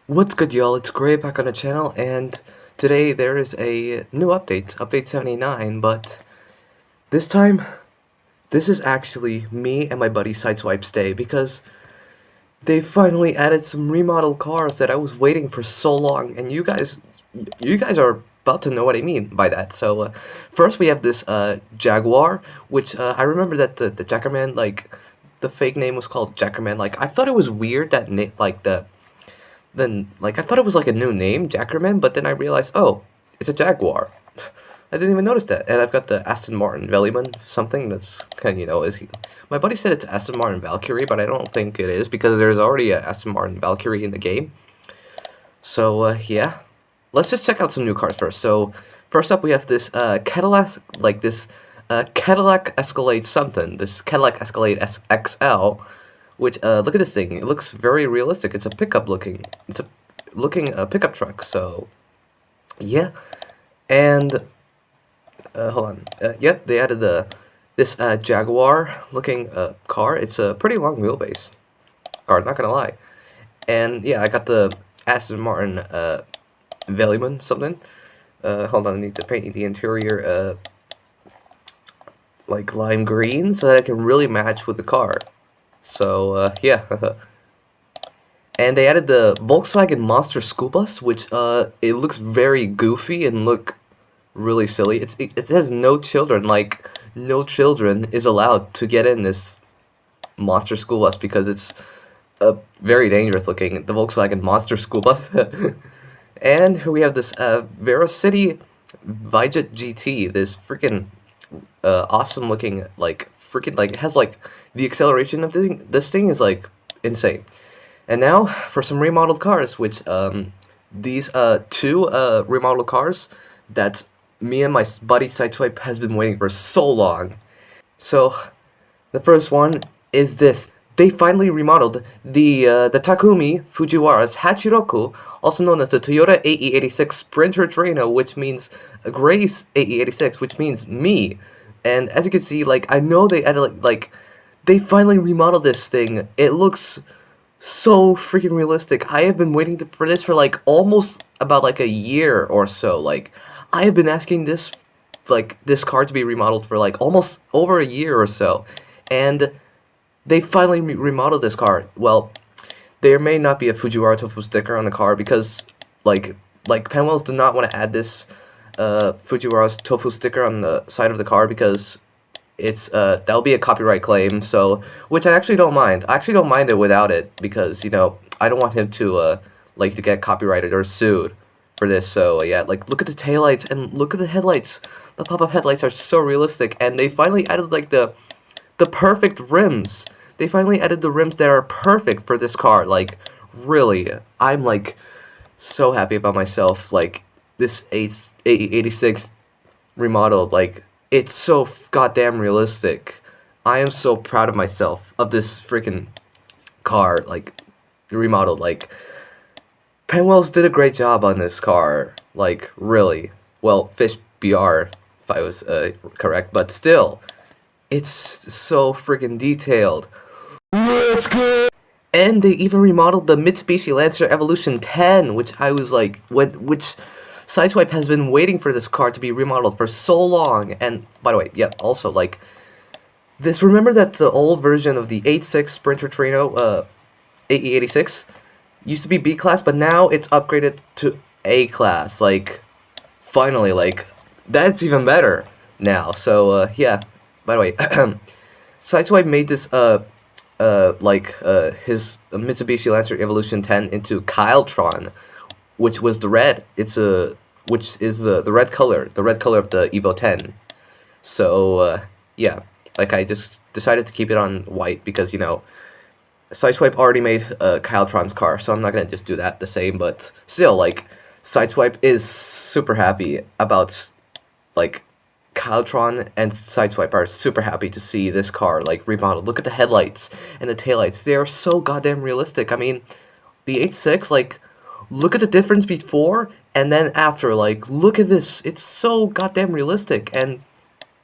What's good, y'all? It's Gray back on the channel, and today there is a new update, update 79, but this time, this is actually me and my buddy Sideswipe's day, because they finally added some remodeled cars that I was waiting for so long, and you guys are about to know what I mean by that. So, first we have this Jaguar, which I remember that the Jackerman, like, the fake name was called Jackerman. Like, I thought it was weird that I thought it was like a new name, Jackerman, but then I realized, oh, it's a Jaguar. I didn't even notice that. And I've got the Aston Martin Velleman, something that's kind of, my buddy said it's Aston Martin Valkyrie, but I don't think it is, because there's already a Aston Martin Valkyrie in the game. So, yeah. Let's just check out some new cars first. So, first up we have this Cadillac, Cadillac Escalade something, this Cadillac Escalade XL, which, look at this thing, it looks very realistic. It's a pickup looking, pickup truck, so, yeah. And, hold on, yep, they added this Jaguar looking car. It's a pretty long wheelbase car, not gonna lie. And, yeah, I got the Aston Martin, Velleman something. Hold on, I need to paint the interior, like lime green, so that it can really match with the car. So, yeah. And they added the Volkswagen Monster School Bus, which, it looks very goofy and look really silly. It says no children, like, no children is allowed to get in this Monster School Bus because it's very dangerous looking, the Volkswagen Monster School Bus. And here we have this, Verocity Vijet GT, this freaking, awesome looking, like, it has, like, the acceleration of this thing is, like, insane. And now, for some remodeled cars, which, these, two, remodeled cars that me and my buddy Sideswipe has been waiting for so long. So, the first one is this. They finally remodeled the Takumi Fujiwara's Hachiroku, also known as the Toyota AE86 Sprinter Drano, which means Grace AE86, which means me. And as you can see, like, I know they added, like, they finally remodeled this thing. It looks so freaking realistic. I have been waiting for this for, like, almost about, like, a year or so. Like, I have been asking this car to be remodeled for, like, almost over a year or so. And they finally remodeled this car. Well, there may not be a Fujiwara Tofu sticker on the car because, like Penwells did not want to add this Fujiwara's Tofu sticker on the side of the car because it's that'll be a copyright claim. So, which I actually don't mind. I actually don't mind it without it because, you know, I don't want him to to get copyrighted or sued for this. So yeah, like, look at the taillights and look at the headlights. The pop-up headlights are so realistic, and they finally added, like, the perfect rims. They finally added the rims that are perfect for this car. Like, really, I'm, like, so happy about myself. Like, this 86 remodeled, like, it's so goddamn realistic. I am so proud of myself, of this freaking car, like, remodeled. Like, Penwells did a great job on this car. Like, really. Well, Fish BR, if I was correct, but still, it's so freaking detailed. Let's go! And they even remodeled the Mitsubishi Lancer Evolution 10, which I was like, which Sideswipe has been waiting for this car to be remodeled for so long. And by the way, yeah, also, like, this, remember that the old version of the 86 Sprinter Trino, AE86, used to be B class, but now it's upgraded to A class. Like, finally, like, that's even better now. So, yeah. By the way, Sideswipe made this, his Mitsubishi Lancer Evolution 10 into KyleTron, which was the red. Which is the red color of the Evo 10. So, yeah, like, I just decided to keep it on white because, you know, Sideswipe already made KyleTron's car, so I'm not gonna just do that the same, but still, like, Sideswipe is super happy about, like, KyleTron and Sideswipe are super happy to see this car, like, remodeled. Look at the headlights and the taillights. They are so goddamn realistic. I mean, the 86, like, look at the difference before And then after, like, look at this. It's so goddamn realistic. And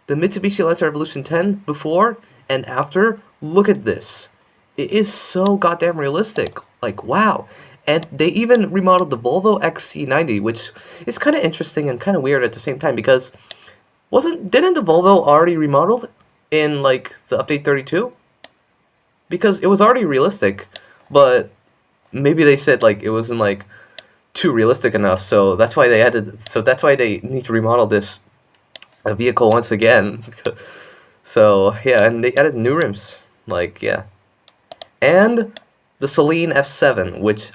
the Mitsubishi Lancer Evolution 10 before and after, look at this. It is so goddamn realistic. Like, wow. And they even remodeled the Volvo XC90, which is kind of interesting and kind of weird at the same time because didn't the Volvo already remodeled in like the update 32? Because it was already realistic, but maybe they said like it wasn't like too realistic enough, so that's why they need to remodel this vehicle once again. So yeah, and they added new rims, like yeah, and the Celine F7, which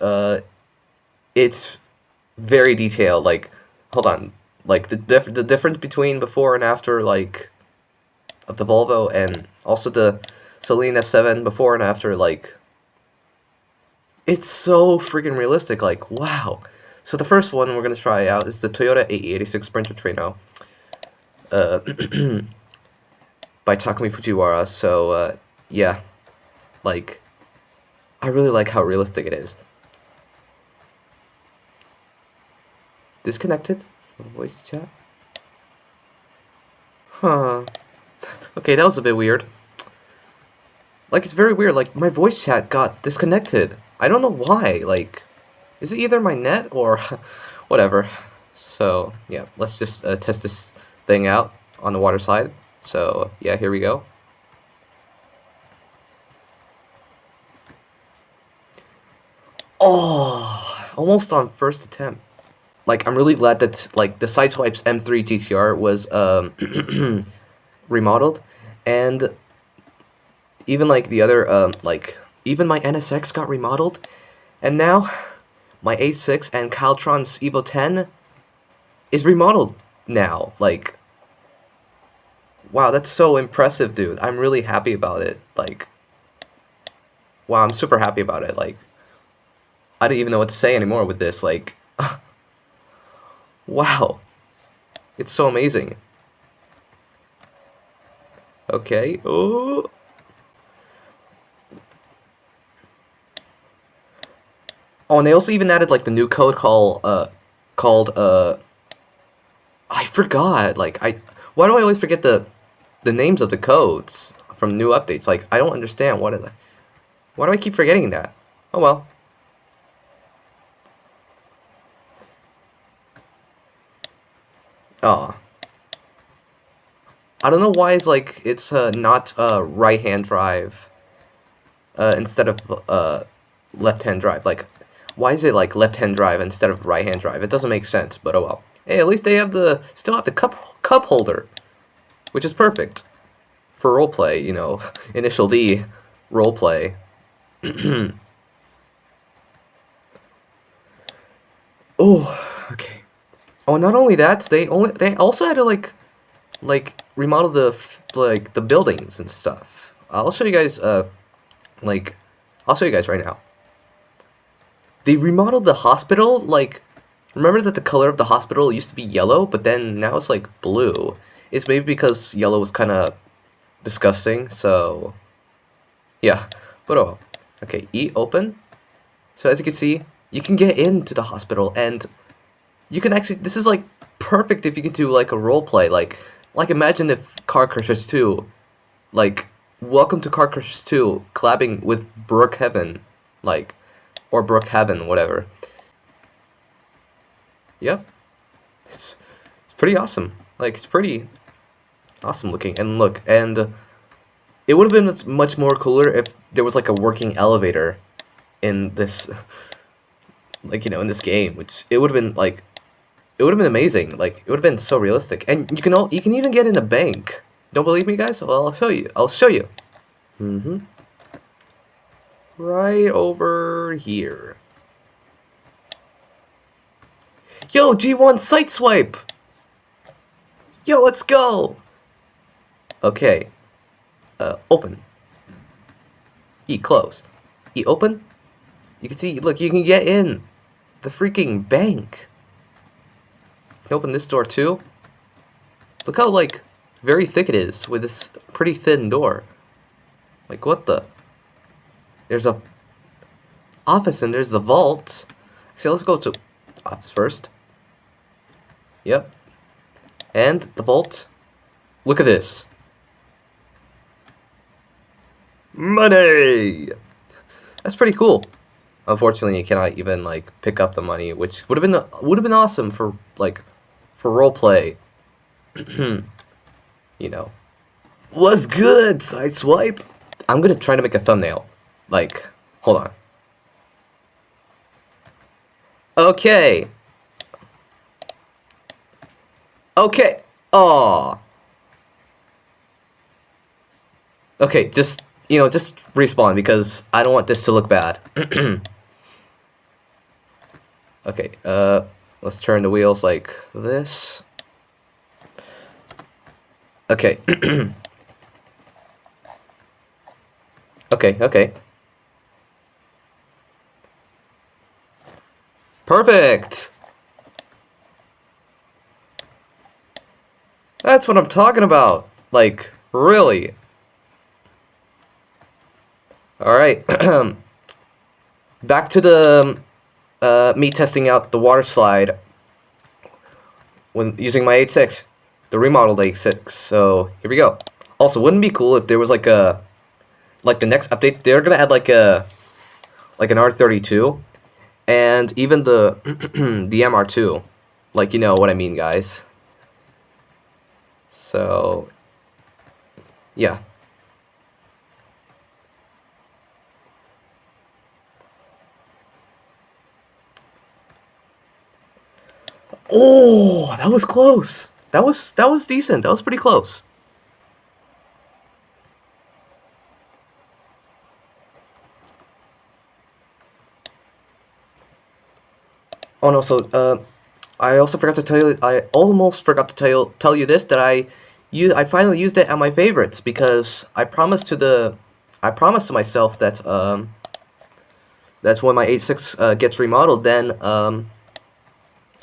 it's very detailed. Like, hold on, like the difference between before and after, like of the Volvo, and also the Celine F7 before and after, like it's so freaking realistic. Like, wow. So the first one we're gonna try out is the Toyota AE86 Sprinter Trino, by Takumi Fujiwara. So yeah, like I really like how realistic it is. Disconnected from voice chat. Huh. Okay, that was a bit weird. Like, it's very weird. Like, my voice chat got disconnected. I don't know why. Like, is it either my net or whatever? So, yeah, let's just test this thing out on the water side. So, yeah, here we go. Oh, almost on first attempt. Like, I'm really glad that, like, the Sideswipe's M3 GTR was remodeled, and even like the other like even my NSX got remodeled, and now my A6 and KyleTron's Evo 10 is remodeled now. Like, wow, that's so impressive, dude. I'm really happy about it. Like, wow, I'm super happy about it. Like, I don't even know what to say anymore with this. Like, wow, it's so amazing. Okay. Oh. Oh, and they also even added like the new code called I forgot. Like, why do I always forget the names of the codes from new updates? Like, I don't understand why do I keep forgetting that? Oh well. Oh. I don't know why it's not right-hand drive instead of left-hand drive. Like, why is it like left-hand drive instead of right-hand drive? It doesn't make sense, but oh well. Hey, at least they have still have the cup holder, which is perfect for roleplay. You know, Initial D roleplay. Oh, okay. Oh, not only that, they also had to like remodel the buildings and stuff. I'll show you guys I'll show you guys right now. They remodeled the hospital. Like, remember that the color of the hospital used to be yellow, but then now it's like blue. It's maybe because yellow was kind of disgusting, so yeah. But oh well. Okay, E open. So as you can see, you can get into the hospital, and you can actually, this is like perfect if you can do like a role play. Like imagine if Car Crashers 2, like, welcome to Car Crashers 2, collabing with Brookhaven, like, or Brookhaven, whatever. Yep. It's pretty awesome. Like, it's pretty awesome looking. And look, and it would have been much more cooler if there was like a working elevator in this, like, you know, in this game, which it would have been like, it would have been amazing. Like, it would have been so realistic. And you can even get in a bank. Don't believe me, guys? Well, I'll show you. I'll show you. Right over here. Yo, G1 site swipe. Yo, let's go. Okay. Open. E close. E open. You can see, look, you can get in the freaking bank. You can open this door too. Look how, like, very thick it is with this pretty thin door. Like, what the? There's a office and there's the vault. So let's go to office first. Yep. And the vault. Look at this. Money! That's pretty cool. Unfortunately, you cannot even like pick up the money, which would have been awesome for like for roleplay. You know. What's good, Sideswipe? I'm gonna try to make a thumbnail. Like, hold on. Okay. Okay. Aw. Okay, just, just respawn because I don't want this to look bad. Okay, let's turn the wheels like this. Okay. Okay. Perfect! That's what I'm talking about. Like, really. Alright. Back to the me testing out the water slide when using my 8.6, the remodeled 8.6. So here we go. Also, wouldn't it be cool if there was like the next update they're gonna add like an R32 and even the the MR2, like, you know what I mean, guys. So yeah. Oh, that was close. That was decent. That was pretty close. Oh no, so I also forgot to tell you. I almost forgot to tell you this, that I finally used it at my favorites because I promised to myself that that's when my 8.6 gets remodeled, then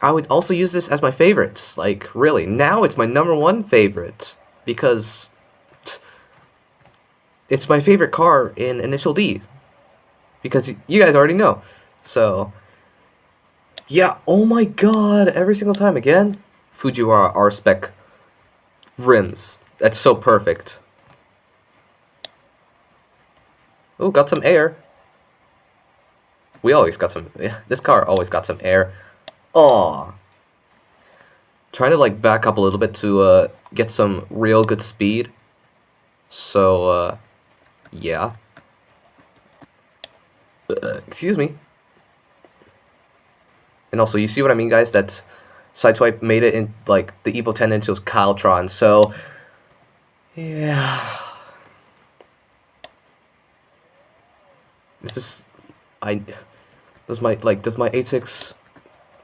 I would also use this as my favorites. Like, really, now it's my #1 favorite because it's my favorite car in Initial D. Because you guys already know. So yeah, oh my god, every single time again. Fujiwara R-Spec rims. That's so perfect. Oh, got some air. We always got some, yeah, this car always got some air. Aw. Trying to like back up a little bit to get some real good speed. So yeah. Excuse me. And also, you see what I mean, guys? That Sideswipe made it in like the Evo 10 into KyleTron. So yeah. This is does my 8.6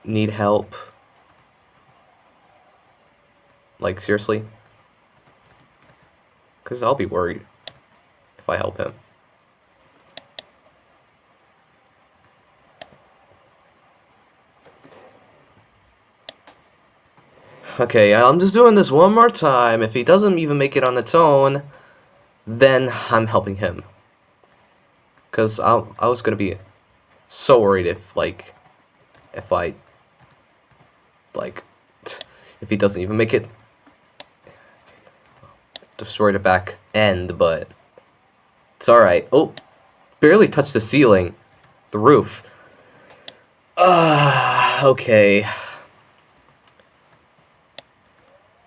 need help? Like, seriously? Because I'll be worried if I help him. Okay, I'm just doing this one more time. If he doesn't even make it on its own, then I'm helping him. Because I was going to be so worried if he doesn't even make it. Destroy the back end, but it's alright. Oh, barely touched the ceiling. The roof. Okay.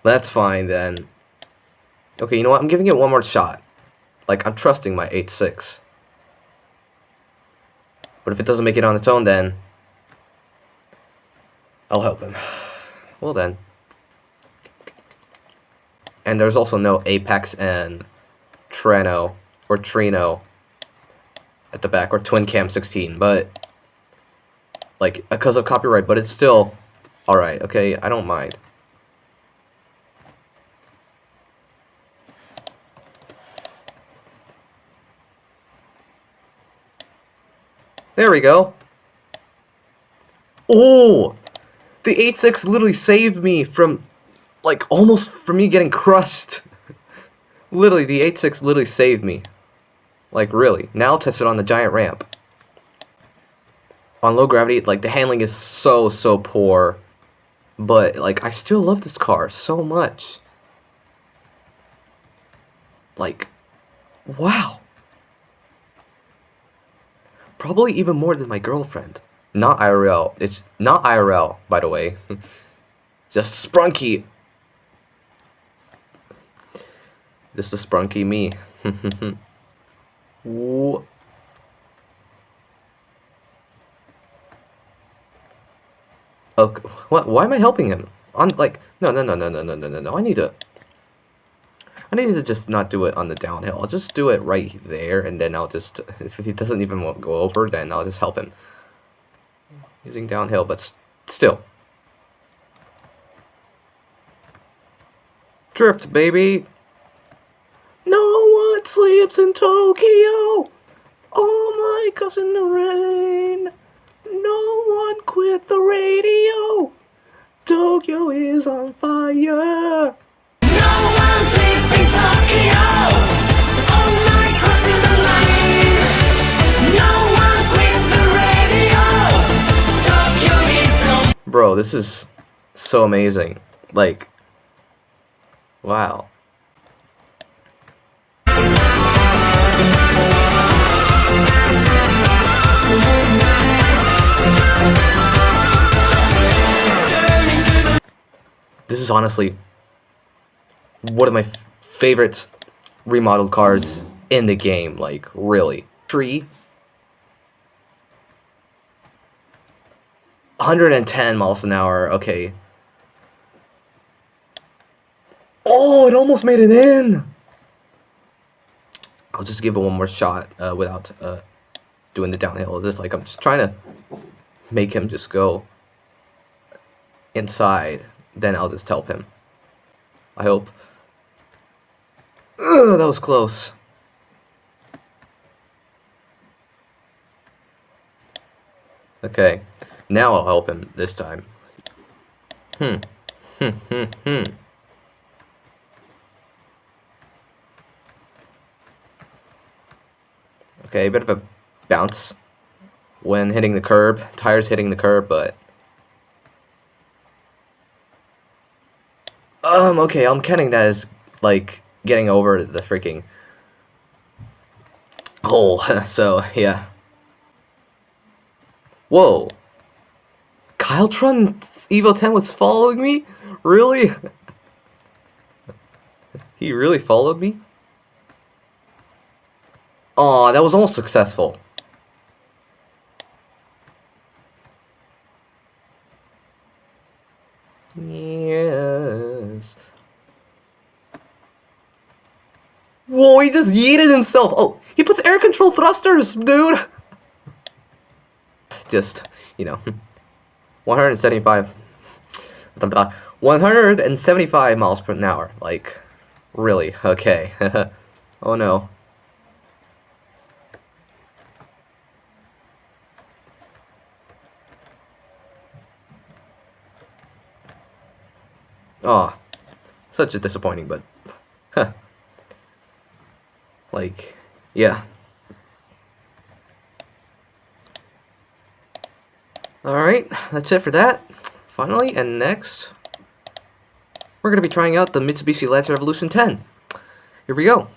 That's fine then. Okay, you know what? I'm giving it one more shot. Like, I'm trusting my 8.6. But if it doesn't make it on its own, then I'll help him. Well then. And there's also no Apex and Trino at the back, or Twin Cam 16, but like, because of copyright, but it's still alright, okay? I don't mind. There we go. Oh! The 8.6 literally saved me from, like, almost from me getting crushed. Literally, the 8.6 literally saved me. Like, really. Now I'll test it on the giant ramp. On low gravity, like, the handling is so poor. But, like, I still love this car so much. Like, wow. Probably even more than my girlfriend. Not IRL. It's not IRL, by the way. Just Sprunky. This is Sprunky me. Whoa. Okay, what? Why am I helping him? On like, no. I need to just not do it on the downhill. I'll just do it right there, and then I'll just, if he doesn't even go over, then I'll just help him. Using downhill, but still. Drift, baby! No one sleeps in Tokyo! Oh my gosh, in the rain! No one quit the radio! Tokyo is on fire! No one sleeps in Tokyo! All night crossing the line! No one quit the radio! Tokyo is on... Bro, this is so amazing. Like, wow. This is honestly one of my favorite remodeled cars in the game, like, really. Tree. 110 miles an hour, okay. Oh, it almost made it in! I'll just give it one more shot without doing the downhill. Just like, I'm just trying to make him just go inside. Then I'll just help him. I hope. Ugh, that was close. Okay, now I'll help him this time. Okay, a bit of a bounce when hitting the curb. Tires hitting the curb, but... okay, I'm counting that as, like, getting over the freaking hole, so, yeah. Whoa. KyleTron Evo 10 was following me? Really? He really followed me? Aw, that was almost successful. Yes. Whoa, he just yeeted himself. Oh, he puts air control thrusters, dude. Just, you know, 175. 175 miles per hour. Like, really? Okay. Oh no. Aw, such a disappointing, but, huh. Like, yeah. Alright, that's it for that. Finally, and next, we're going to be trying out the Mitsubishi Lancer Evolution 10. Here we go.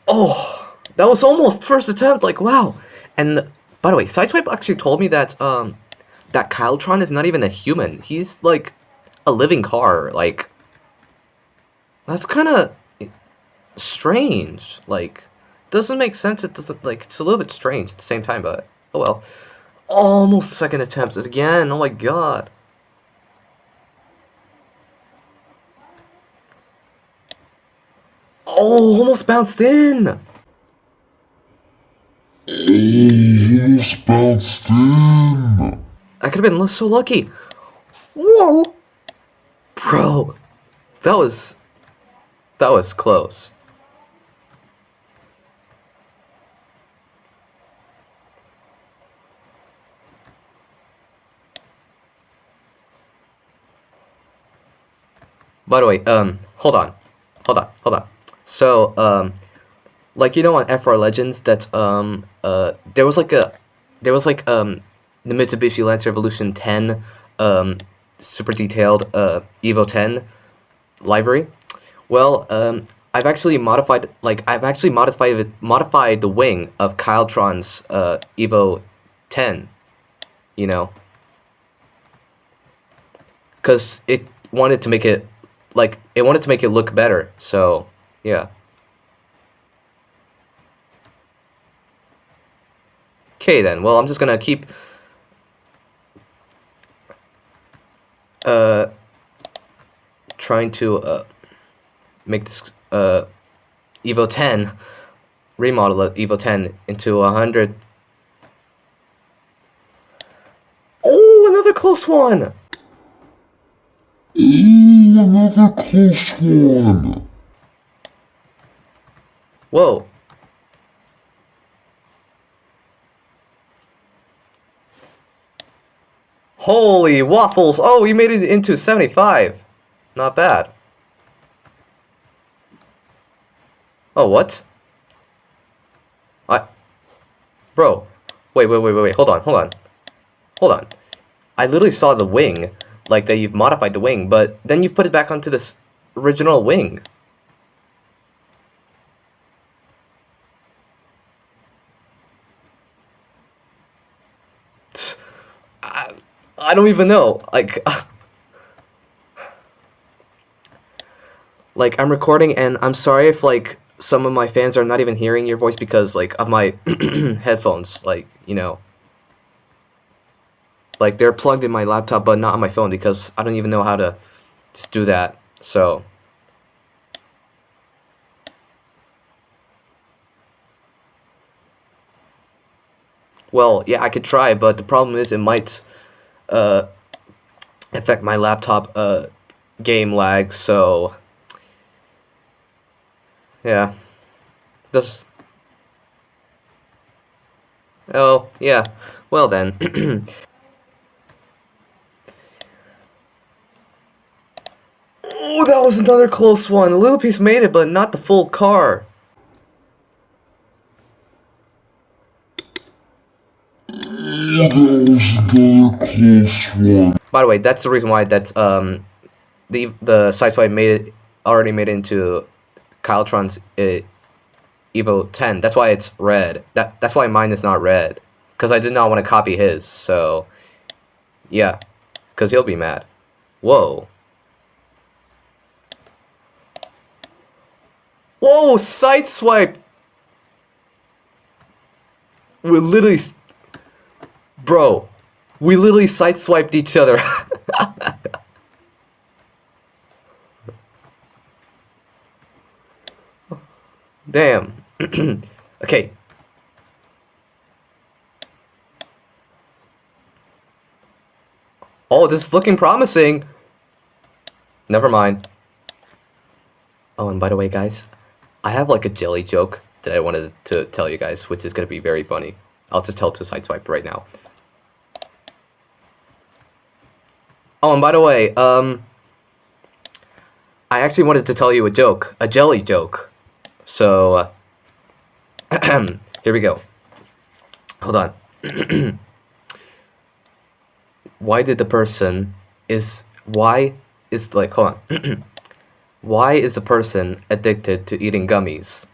Oh, that was almost first attempt, like, wow. And, by the way, Sideswipe actually told me that, that KyleTron is not even a human. He's, like, a living car. Like, that's kind of strange. Like, doesn't make sense. It doesn't, like, it's a little bit strange at the same time, but, oh well. Almost second attempt again. Oh my god. Oh, almost bounced in. Almost bounced in. I could have been so lucky. Whoa! Bro, that was close. By the way, hold on. So, Like, you know, on FR Legends, that's there was like the Mitsubishi Lancer Evolution 10 super detailed Evo 10 livery. Well, I've actually modified the wing of KyleTron's Evo 10, you know, because it wanted to make it look better. So, yeah. Okay then. Well, I'm just gonna keep trying to make this Evo 10 remodel it, Evo 10 into 100. Oh, another close one. Ooh, another close one. Whoa. Holy waffles! Oh, you made it into 75. Not bad. Oh, what? Bro. Wait. Hold on. I literally saw the wing, like that you've modified the wing, but then you put it back onto this original wing. I don't even know. Like I'm recording, and I'm sorry if like some of my fans are not even hearing your voice because like of my headphones. Like, you know, like they're plugged in my laptop, but not on my phone because I don't even know how to just do that. So. Well, yeah, I could try, but the problem is it might affect my laptop game lag, so yeah. This Oh, yeah. Well then. Oh, that was another close one. A little piece made it, but not the full car. Ooh, that was another close one. By the way, that's the reason why that's the Sideswipe already made it into KyleTron's Evo 10. That's why it's red. That's why mine is not red. Because I did not want to copy his, so yeah. Because he'll be mad. Whoa. Whoa, Sideswipe! We literally... Bro, we literally sideswiped each other. Damn. Okay. Oh, this is looking promising. Never mind. Oh, and by the way, guys, I have like a jelly joke that I wanted to tell you guys, which is going to be very funny. I'll just tell it to Sideswipe right now. Oh, and by the way, I actually wanted to tell you a joke, a jelly joke. So, here we go. Hold on. Why is hold on. Why is the person addicted to eating gummies?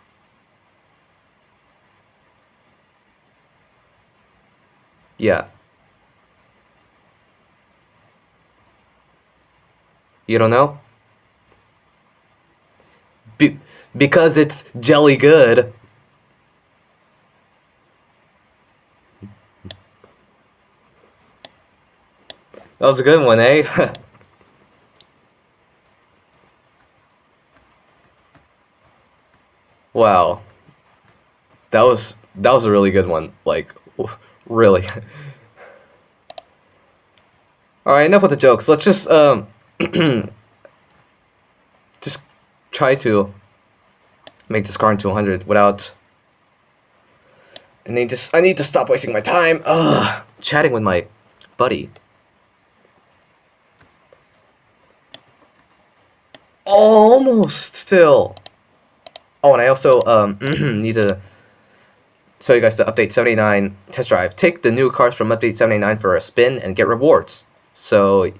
Yeah. You don't know? Because it's jelly good. That was a good one, eh? Wow. That was a really good one. Like, really. Alright, enough with the jokes. Let's just just try to make this car into 100 without... I need to stop wasting my time chatting with my buddy. Almost still. Oh, and I also need to show you guys the Update 79 test drive. Take the new cars from Update 79 for a spin and get rewards. So,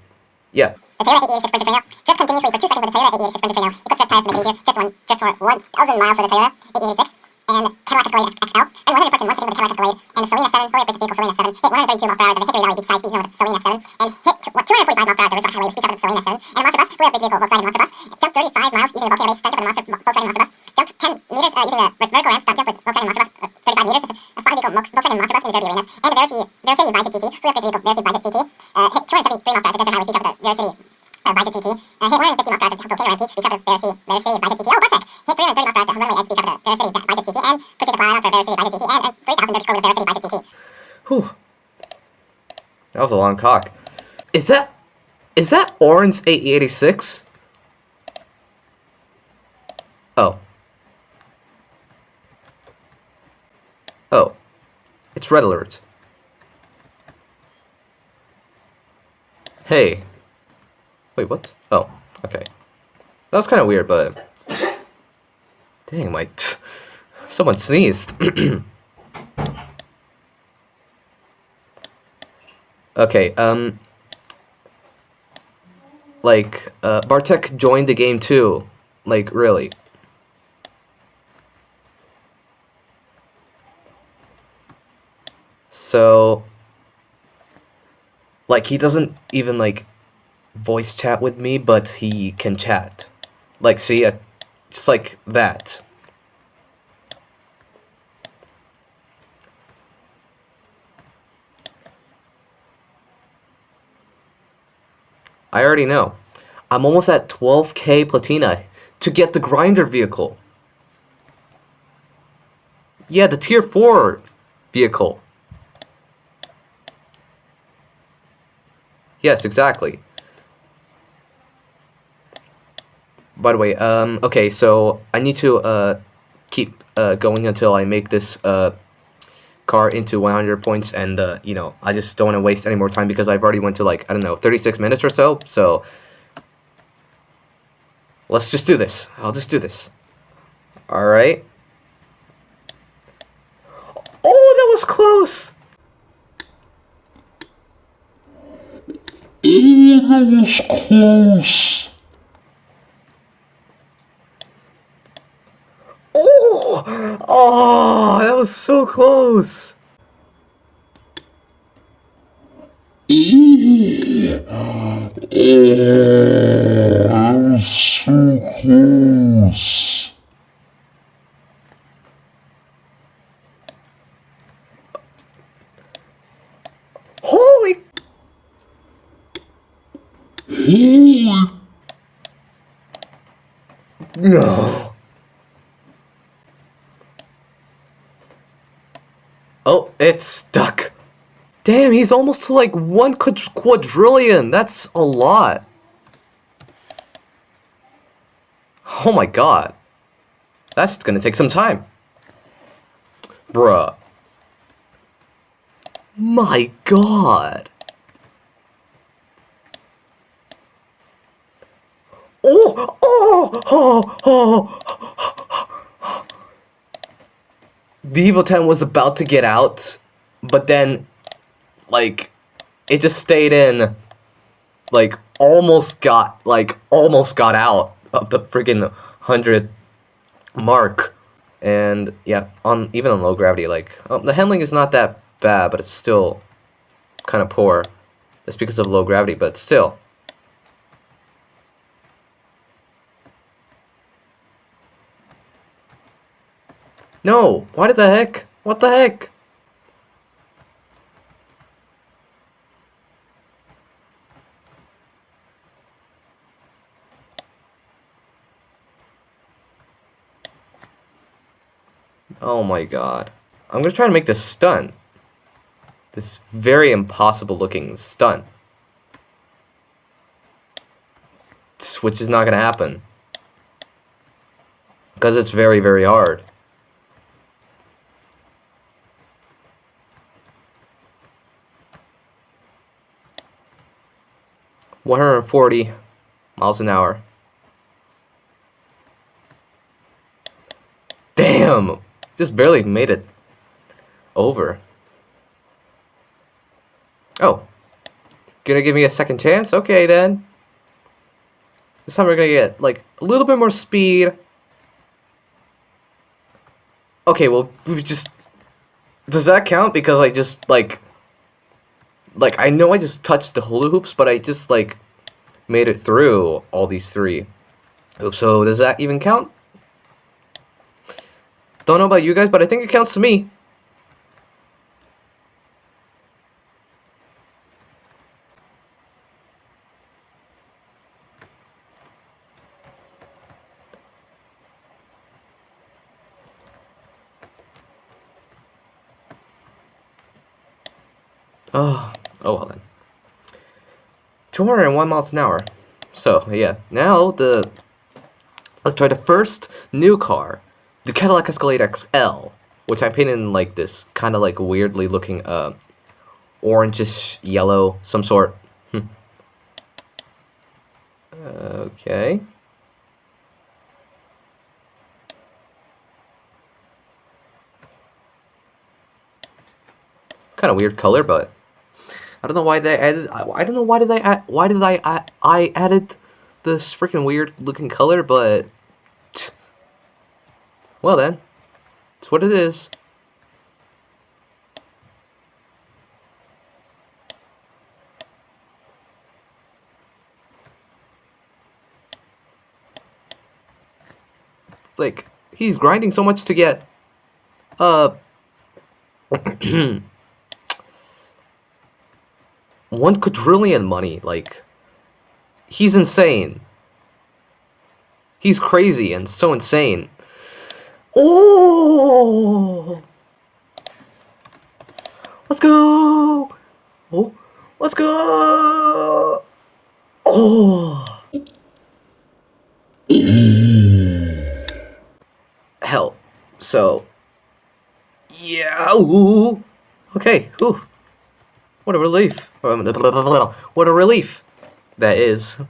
yeah. The Toyota 86 Sprinter Torino. Drift continuously for 2 seconds with the Toyota 86 Sprinter Torino. Equip drift tires to make it easier. Drift for 1,000 miles with the Toyota 86. And Cadillac Escalade XL. Earn 100 perks in 1 second with the Cadillac Escalade. And the Selena 7. Fully upgrade the vehicle Selena 7. Hit 132 miles per hour at the Hickory Valley Beach Side Speed Zone with the Selena 7. And hit 245 miles per hour at the Ridgewalk Highway Speed Trap with the Selena 7. And a Monster Bus. Fully upgrade the vehicle Volkswagen Monster Bus. Jump 35 miles using the Volcano Base stunt up with the Volkswagen Monster Bus. Jump 10 meters using the vertical ramp stunt jump with Volkswagen Monster Bus. 35 meters. A spot vehicle Volkswagen Monster Bus in the derby arenas. And the Veracity Bison GT. Fully upgrade the vehicle Veracity Bison GT. Hit 273 miles per hour at the Desert Highway Speed Trap with the Veracity Bison GT. Hit 150 miles per hour at the Volcano Peak Speed Trap with the Veracity Bison GT. Oh, perfect! Hit 330 miles per hour at the runway edge Speed Trap with the Veracity Bison GT. And purchase the Cloud for Veracity Bison GT. And earn 3,000 dirt score with the Veracity Bison GT. Whew. That was a long talk. Is that Orange 886? Oh. Oh. It's Red Alert. Hey. Wait, what? Oh, okay. That was kind of weird, but... Dang, someone sneezed. Okay, Bartek joined the game too. Like, really. So... Like, he doesn't even, like, voice chat with me, but he can chat. Like, see, just like that. I already know. I'm almost at 12k platina to get the grinder vehicle. Yeah, the tier 4 vehicle. Yes, exactly. By the way, okay, so I need to keep going until I make this car into 100 points, and you know, I just don't want to waste any more time because I've already went to, like, I don't know, 36 minutes or so. So let's just do this. I'll just do this. All right. Oh, that was close. Oh, that was close. Oh, that was so close. That was so close. Holy. No. Oh, it's stuck. Damn, he's almost to like 1 quadrillion. That's a lot. Oh my god. That's gonna take some time. Bruh. My god. Oh, oh, oh, oh. The Evo 10 was about to get out, but then, like, it just stayed in, like, almost got out of the friggin' 100 mark. And, yeah, even on low gravity, like, the handling is not that bad, but it's still kind of poor. It's because of low gravity, but still. No! Why the heck? What the heck? Oh my god. I'm gonna try to make this stunt. This very impossible looking stunt. Which is not gonna happen. Because it's very, very hard. $140 miles an hour. Damn! Just barely made it over. Oh. Gonna give me a second chance? Okay, then. This time we're gonna get, like, a little bit more speed. Okay, well, we just... Does that count? Because I just, like, I know I just touched the hula hoops, but I just, like, made it through all these 3. Oops, so does that even count? Don't know about you guys, but I think it counts to me. Oh well then. 201 miles an hour. So, yeah. Now, let's try the first new car. The Cadillac Escalade XL. Which I painted in, like, this kind of, like, weirdly looking, orangish yellow, some sort. Okay. Kind of weird color, but I don't know why they added. I don't know why did I added this freaking weird looking color, but well then, it's what it is. Like, he's grinding so much to get 1 quadrillion money. Like, he's insane. He's crazy and so insane. Oh, let's go. Oh, let's go. Oh, hell. So, yeah. Ooh. Okay. Ooh. What a relief. What a relief that is.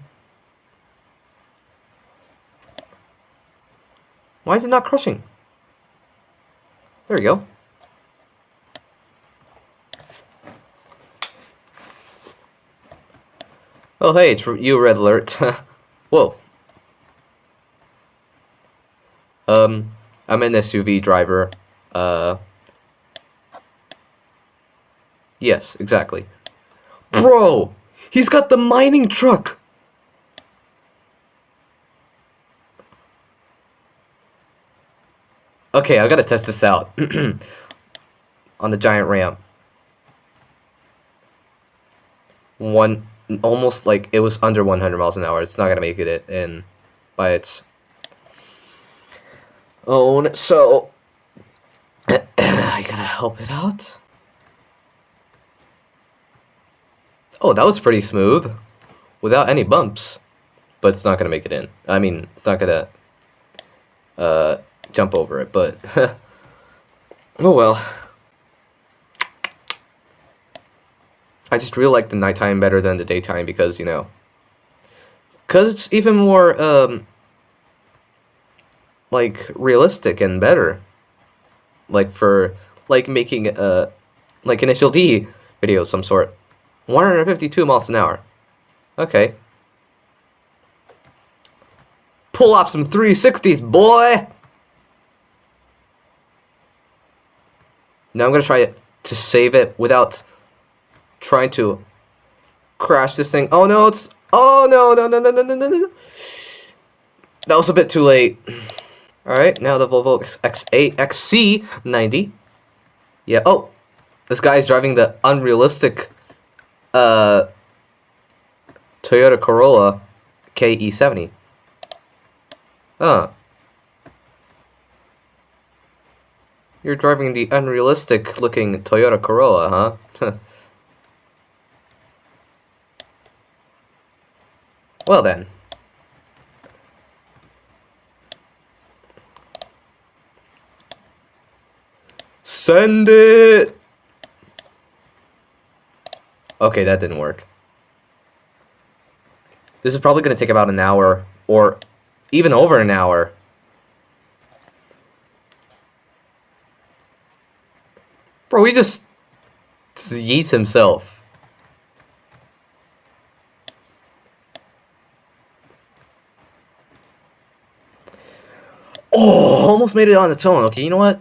Why is it not crushing? There we go. Oh hey, it's you, Red Alert. Whoa. I'm an SUV driver. Yes, exactly. Bro! He's got the mining truck! Okay, I gotta test this out. On the giant ramp. Almost like it was under 100 miles an hour. It's not gonna make it in by its own. So, I gotta help it out. Oh, that was pretty smooth. Without any bumps. But it's not gonna make it in. I mean, it's not gonna jump over it, but oh well. I just really like the nighttime better than the daytime because, you know, because it's even more like realistic and better. Like for like making like initial D video of some sort. 152 miles an hour. Okay. Pull off some 360s, boy! Now I'm gonna try to save it without trying to crash this thing. Oh no, it's... Oh no, no, no, no, no, no, no, no. That was a bit too late. Alright, now the Volvo X8 XC90. Yeah, oh! This guy's driving the unrealistic Toyota Corolla KE70. Huh. You're driving the unrealistic looking Toyota Corolla, huh? Well then. Send it! Okay, that didn't work. This is probably going to take about an hour, or even over an hour. Bro, he just yeets himself. Oh, almost made it on its own. Okay, you know what?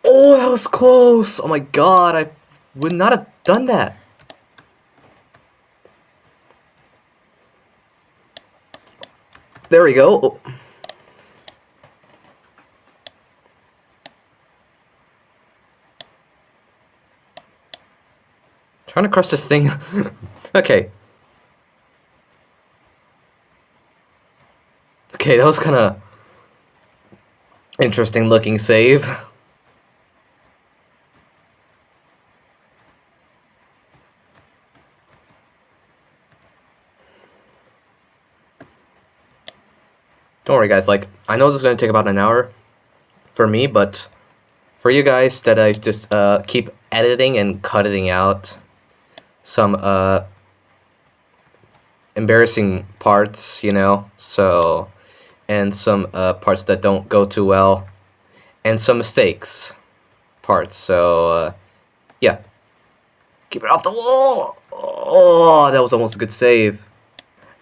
Oh, that was close. Oh my god, I would not have done that. There we go. Oh. Trying to crush this thing. Okay. Okay, that was kind of interesting looking save. Don't worry, guys. Like, I know this is going to take about an hour for me, but for you guys that I just keep editing and cutting out some embarrassing parts, you know, so, and some parts that don't go too well, and some mistakes parts, so yeah, keep it off the wall. Oh, that was almost a good save.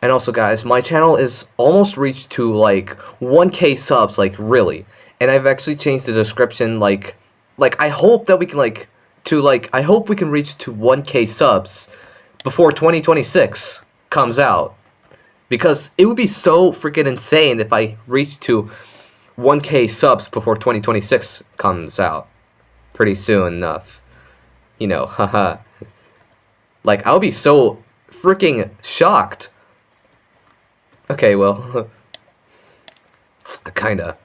And also, guys, my channel is almost reached to like 1K subs, like really, and I've actually changed the description, like I hope that we can I hope we can reach to 1K subs before 2026 comes out, because it would be so freaking insane if I reach to 1K subs before 2026 comes out pretty soon enough, you know. Haha. Like, I'll be so freaking shocked. Okay, well, kinda.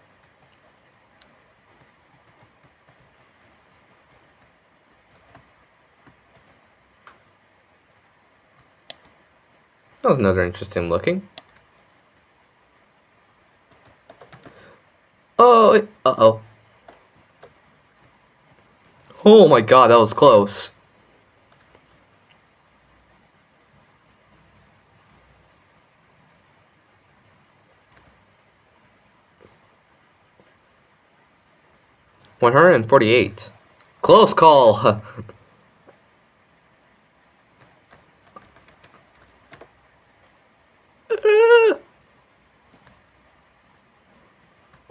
That was another interesting looking. Oh, uh-oh. Oh my god, that was close. $148. Close call.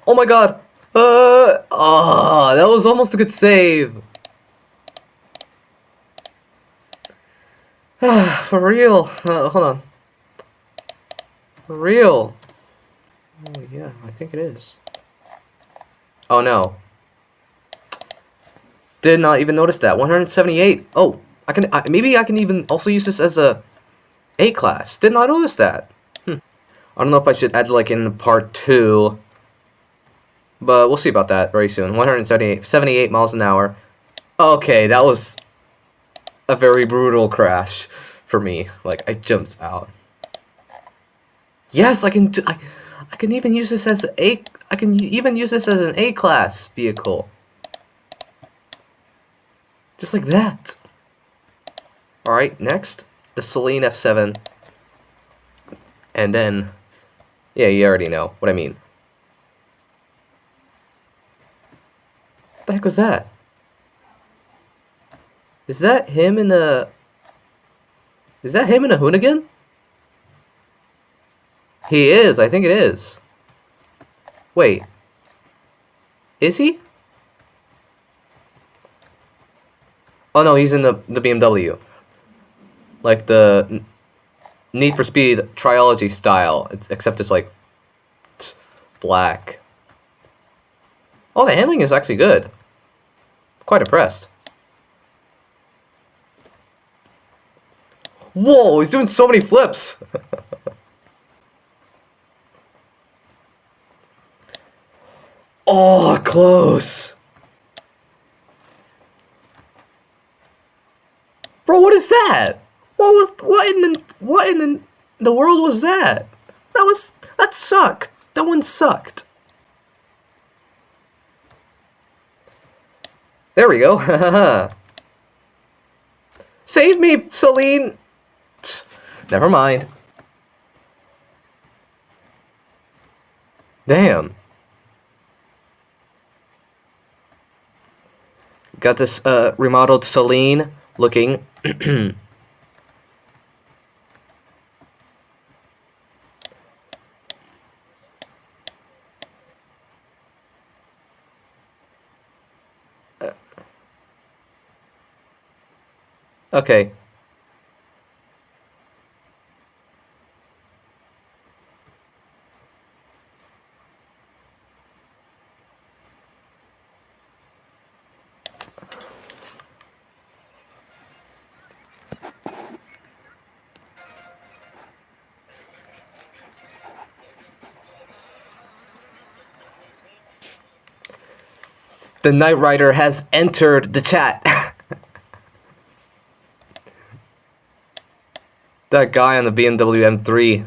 Oh my god. That was almost a good save. For real. Hold on. For real. Oh yeah, I think it is. Oh no. Did not even notice that. 178. Oh, maybe I can even also use this as a A class. Did not notice that. I don't know if I should add like in part 2, but we'll see about that very soon. 78 miles an hour. Okay, that was a very brutal crash for me. Like, I jumped out. Yes, I can even use this as I can even use this as an A class vehicle. Just like that. Alright, next, the Celine F7. And then, yeah, you already know what I mean. What the heck was that? Is that him in a... Is that him in a Hoonigan? He is, I think it is. Wait. Is he? Oh no, he's in the BMW. Like the Need for Speed Trilogy style, except it's like black. Oh, the handling is actually good. Quite impressed. Whoa, he's doing so many flips. Oh, close. Bro, what is that? What in the world was that? That sucked. That one sucked. There we go. Save me, Celine. Never mind. Damn. Got this remodeled Celine looking. Okay. The Knight Rider has entered the chat. That guy on the BMW M3.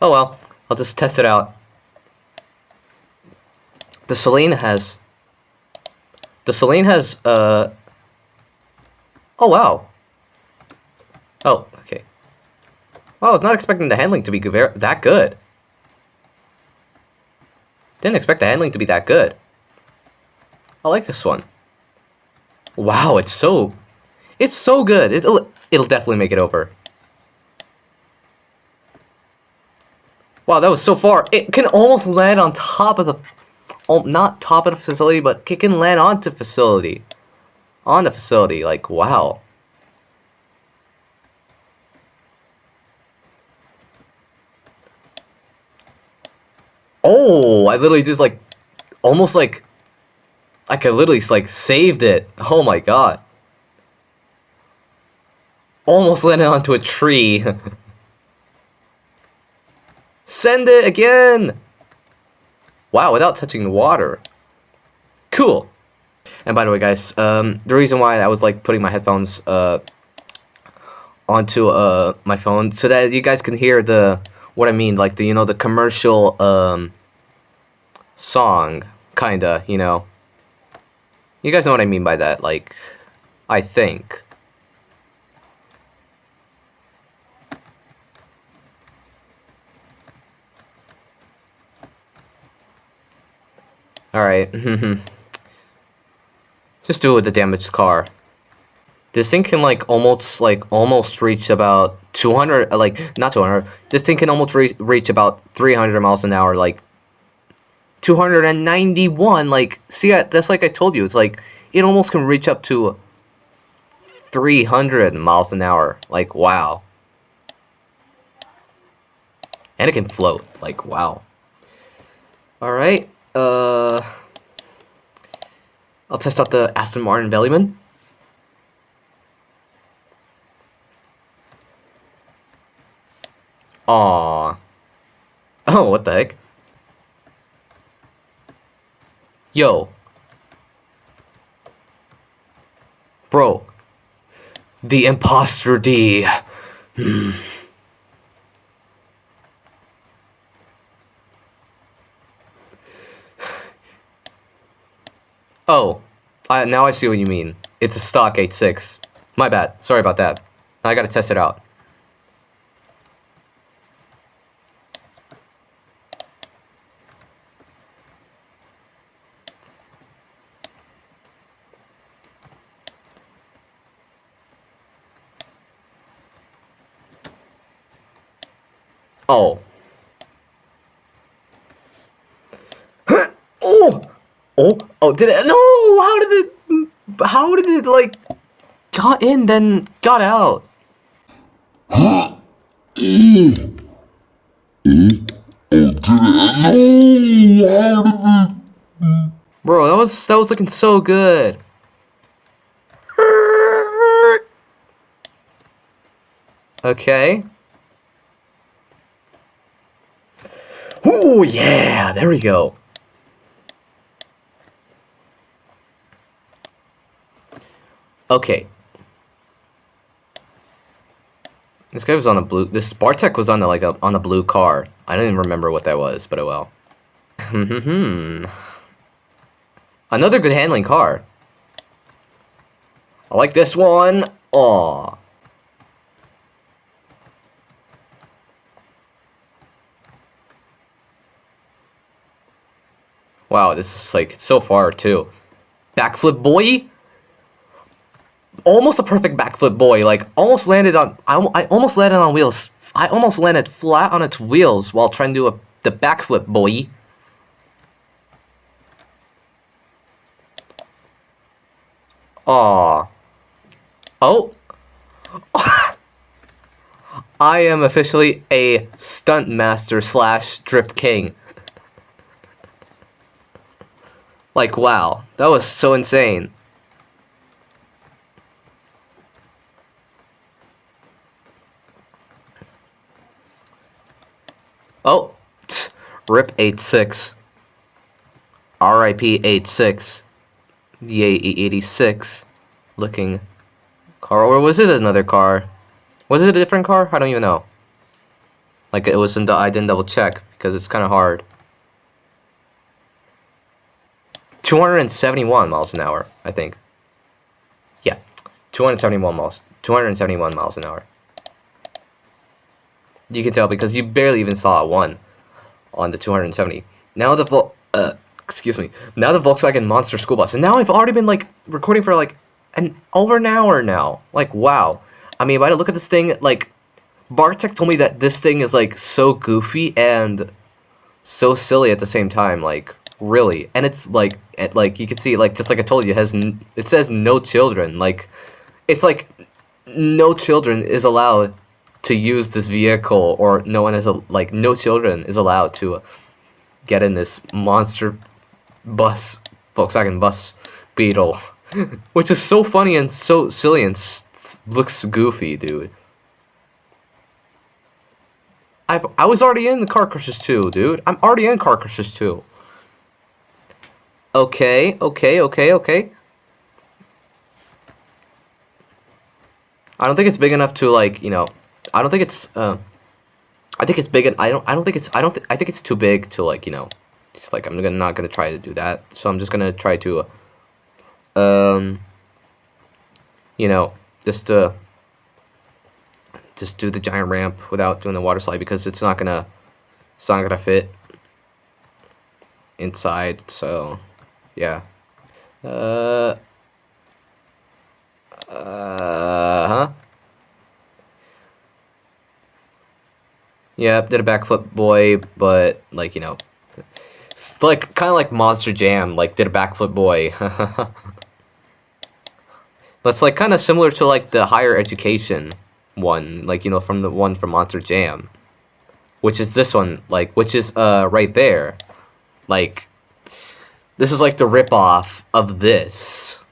Oh well, I'll just test it out. The Celine has... Oh wow. Oh, okay. Well, I was not expecting the handling to be that good. Didn't expect the handling to be that good. I like this one. Wow, it's so good. It'll definitely make it over. Wow, that was so far. It can almost land on top of the... Oh, not top of the facility, but it can land onto facility. On the facility, like, wow. Oh, I literally just, like, almost like... I could literally, like, saved it. Oh my god. Almost landed onto a tree. Send it again! Wow, without touching the water. Cool. And by the way, guys, the reason why I was like putting my headphones onto my phone so that you guys can hear what I mean, like the the commercial song, kinda, you know. You guys know what I mean by that, like, I think. Alright. Just do it with the damaged car. This thing can almost reach about 200, like, not 200. This thing can almost reach about 300 miles an hour, like 291, like, see, that's like I told you, it's like, it almost can reach up to 300 miles an hour, like, wow. And it can float, like, wow. Alright. I'll test out the Aston Martin Velleman. Aww. Oh, what the heck? Yo. Bro. The Imposter D. Oh, now I see what you mean. It's a stock 8.6. My bad. Sorry about that. I gotta test it out. Oh. Oh! Oh, did it? No! How did it, like, got in, then got out? Bro, that was looking so good. Okay. Ooh, yeah, there we go. Okay. This guy was on a blue. This Bartek was on on a blue car. I don't even remember what that was, but oh well. Another good handling car. I like this one. Aw. Wow, this is like so far too. Backflip boy? Almost a perfect backflip boy. Like almost landed on I almost landed on wheels. I almost landed flat on its wheels while trying to do the backflip boy. Aw. Oh. I am officially a stunt master slash drift king. Like, wow. That was so insane. Oh. Rip 86. RIP 86. The 86 looking car. Or was it another car? Was it a different car? I don't even know. Like, it was I didn't double check because it's kind of hard. 271 miles an hour, I think. Yeah, 271 miles. 271 miles an hour. You can tell because you barely even saw a 1 on the 270. Now the excuse me. Now the Volkswagen Monster school bus, and now I've already been like recording for like over an hour now. Like, wow. I mean, by the look at this thing, like Bartek told me that this thing is like so goofy and so silly at the same time. Like, really, and it's like you can see, like, just like I told you, it says no children. Like, it's like no children is allowed to use this vehicle, or no one is like no children is allowed to get in this monster bus, Volkswagen bus Beetle, which is so funny and so silly and looks goofy, dude. I was already in the Car Crushes 2, dude. I'm already in Car Crushes 2. Okay. I don't think it's big enough to, like, you know, I don't think it's I think it's big, and I think it's too big to, like, you know, just like I'm not gonna try to do that. So I'm just gonna try to you know, just do the giant ramp without doing the water slide, because it's not gonna fit inside. So yeah. Yeah, did a backflip boy, but, like, you know, it's like kind of like Monster Jam, like, did a backflip boy. That's like kind of similar to like the higher education one, like, you know, from the one from Monster Jam, which is this one, like, which is right there. Like, this is like the ripoff of this.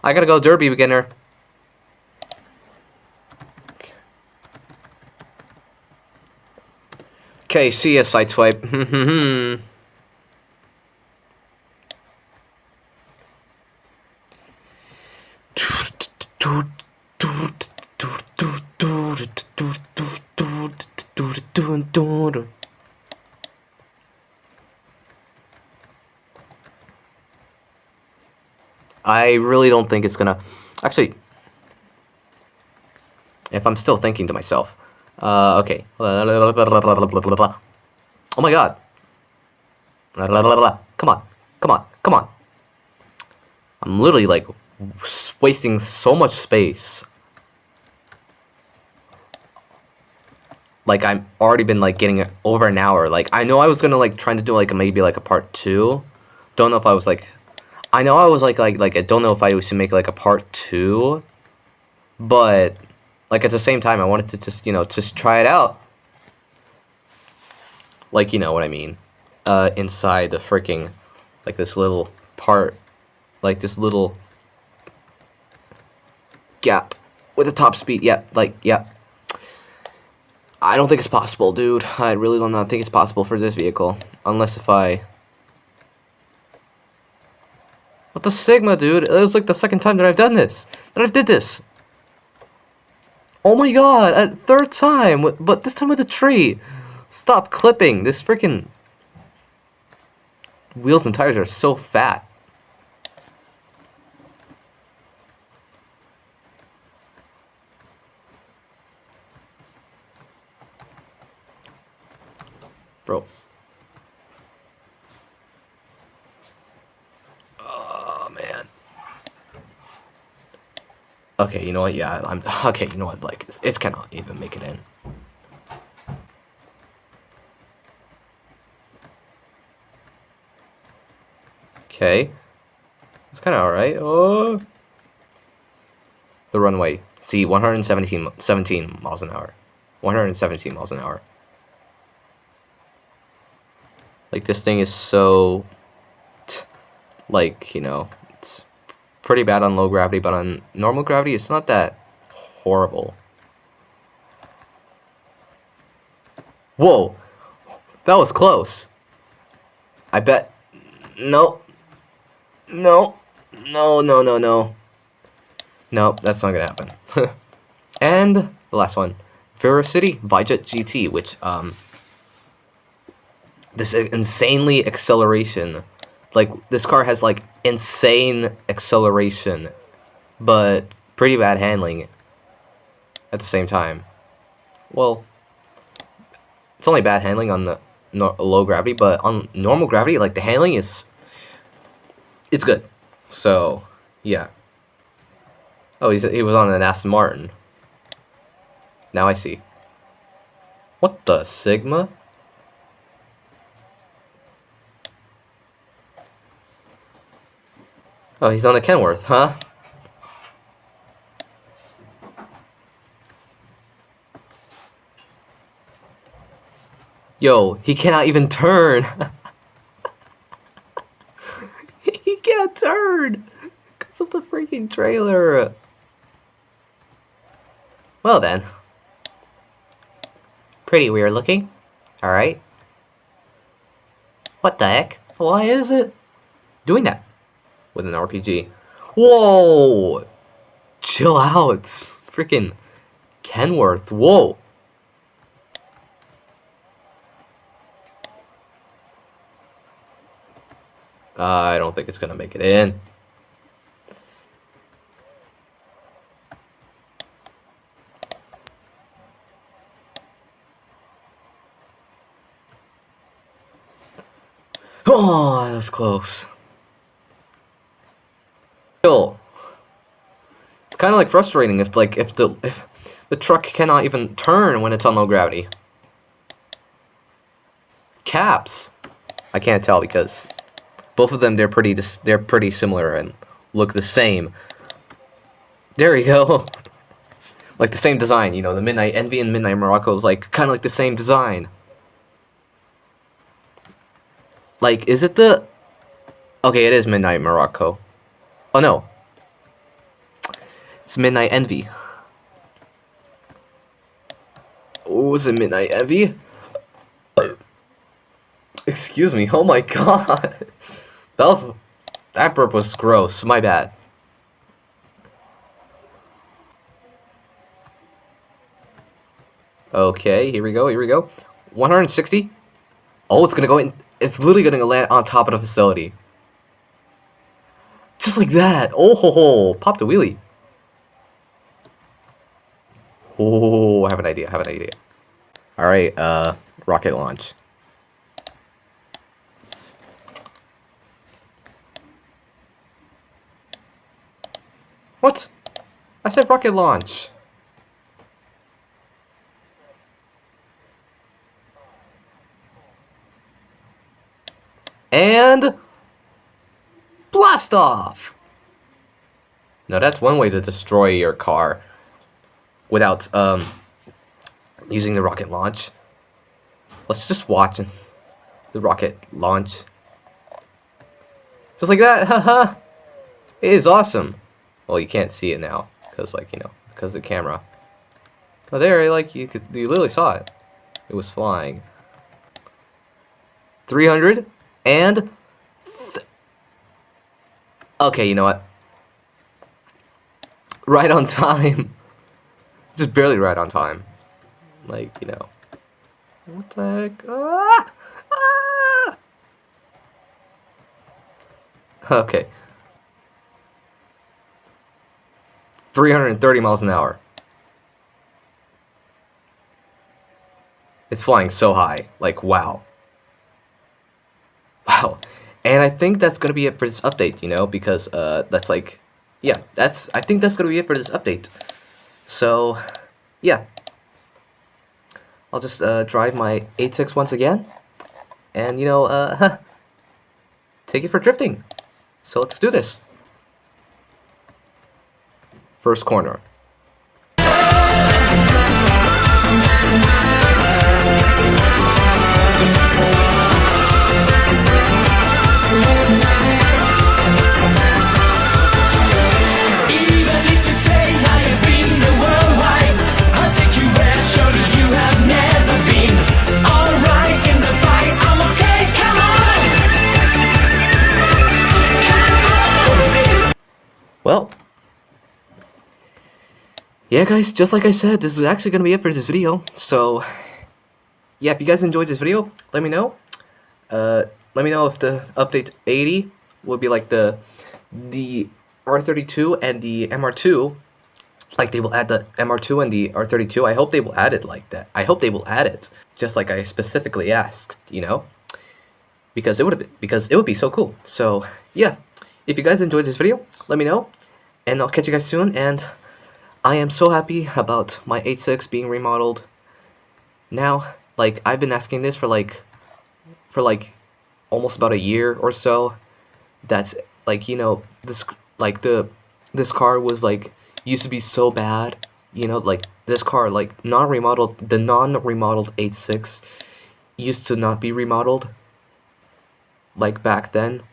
I gotta go derby beginner. Okay, see ya, sideswipe. I really don't think it's gonna... Actually, if I'm still thinking to myself. Okay. Oh my god. Come on. I'm literally, like, wasting so much space. Like, I've already been, like, getting over an hour. Like, I know I was gonna, like, trying to do, like, maybe, like, a part 2. Don't know if I was, like... I know I was, like, I don't know if I should make, like, a part 2. But, like, at the same time, I wanted to just, you know, just try it out. Like, you know what I mean. Inside the freaking, like, this little part. Like, this little gap with the top speed. Yeah, like, yeah. I don't think it's possible, dude. I really do not think it's possible for this vehicle. Unless if I... What the Sigma, dude? It was like the second time that I've done this. That I've did this. Oh my god, a third time. But this time with a tree. Stop clipping. This freaking... Wheels and tires are so fat. Bro. Oh, man. Okay, you know what? Yeah, I'm... Okay, you know what? Like, it's cannot even make it in. Okay. It's kind of alright. Oh. The runway. See, 17 miles an hour. 117 miles an hour. Like, this thing is so... Like, you know, it's pretty bad on low gravity, but on normal gravity, it's not that horrible. Whoa! That was close. I bet... No. No. No, no, no, no. No, that's not gonna happen. And the last one. Veracity Vijet GT, which, this insanely acceleration. Like, this car has, like, insane acceleration, but pretty bad handling at the same time. Well, it's only bad handling on the low gravity, but on normal gravity, like, the handling is... It's good. So, yeah. Oh, he was on an Aston Martin. Now I see. What the Sigma? Oh, he's on a Kenworth, huh? Yo, he cannot even turn. He can't turn because of the freaking trailer. Well then. Pretty weird looking. Alright. What the heck? Why is it doing that with an RPG? Whoa! Chill out. Freaking Kenworth. Whoa. I don't think it's gonna make it in. Oh, that was close. Still, it's kind of like frustrating if the truck cannot even turn when it's on low gravity. Caps, I can't tell because both of them they're pretty similar and look the same. There you go. Like the same design, you know, the Midnight Envy and Midnight Morocco is like kind of like the same design. Like, is it the... Okay, it is Midnight Morocco. Oh, no. It's Midnight Envy. Oh, is it Midnight Envy? Excuse me. Oh, my God. That burp was gross. My bad. Okay, here we go, here we go. 160. Oh, it's gonna go in... It's literally gonna land on top of the facility. Just like that. Oh ho ho. Popped a wheelie. Oh, I have an idea, I have an idea. Alright, rocket launch. What? I said rocket launch. And blast off. Now that's one way to destroy your car without using the rocket launch. Let's just watch the rocket launch. Just like that, haha. It is awesome. Well, you can't see it now because, like, you know, because of the camera. But there, like, you literally saw it. It was flying. 300 and okay, you know what? Right on time. Just barely right on time. Like, you know. What the heck? Ah! Ah! Okay. 330 miles an hour. It's flying so high. Like, wow. Wow. And I think that's gonna be it for this update, you know, because that's like, yeah, I think that's gonna be it for this update. So, yeah. I'll just drive my 86 once again, and you know, take it for drifting. So let's do this. First corner. Even if you say how you've been the worldwide, I'll take you where surely you have never been. Alright in the fight, I'm okay, come on! Come on! Well, yeah guys, just like I said, this is actually gonna be it for this video. So, yeah, if you guys enjoyed this video, let me know. Let me know if the update 80 will be like the R32 and the MR2. Like they will add the MR2 and the R32. I hope they will add it like that. I hope they will add it just like I specifically asked, you know, because it would be so cool. So yeah, if you guys enjoyed this video, let me know, and I'll catch you guys soon. And I am so happy about my 86 being remodeled. Now, like I've been asking this for like almost about a year or so. That's like, you know, this car was like used to be so bad, you know, like this car, like the non-remodeled 86 used to not be remodeled. Like back then,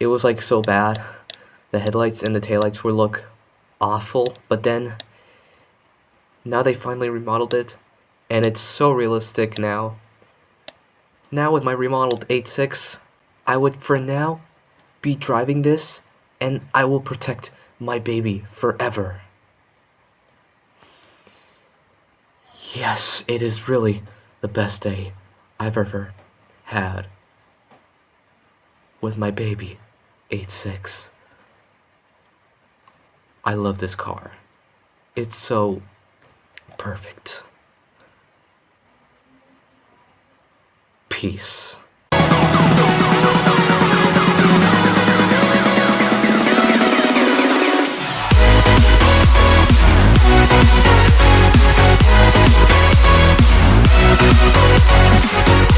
it was like so bad. The headlights and the taillights would look awful, but then now they finally remodeled it, and it's so realistic now. Now with my remodeled 86, I would for now be driving this, and I will protect my baby forever. Yes, it is really the best day I've ever had with my baby 86. I love this car. It's so perfect. Peace.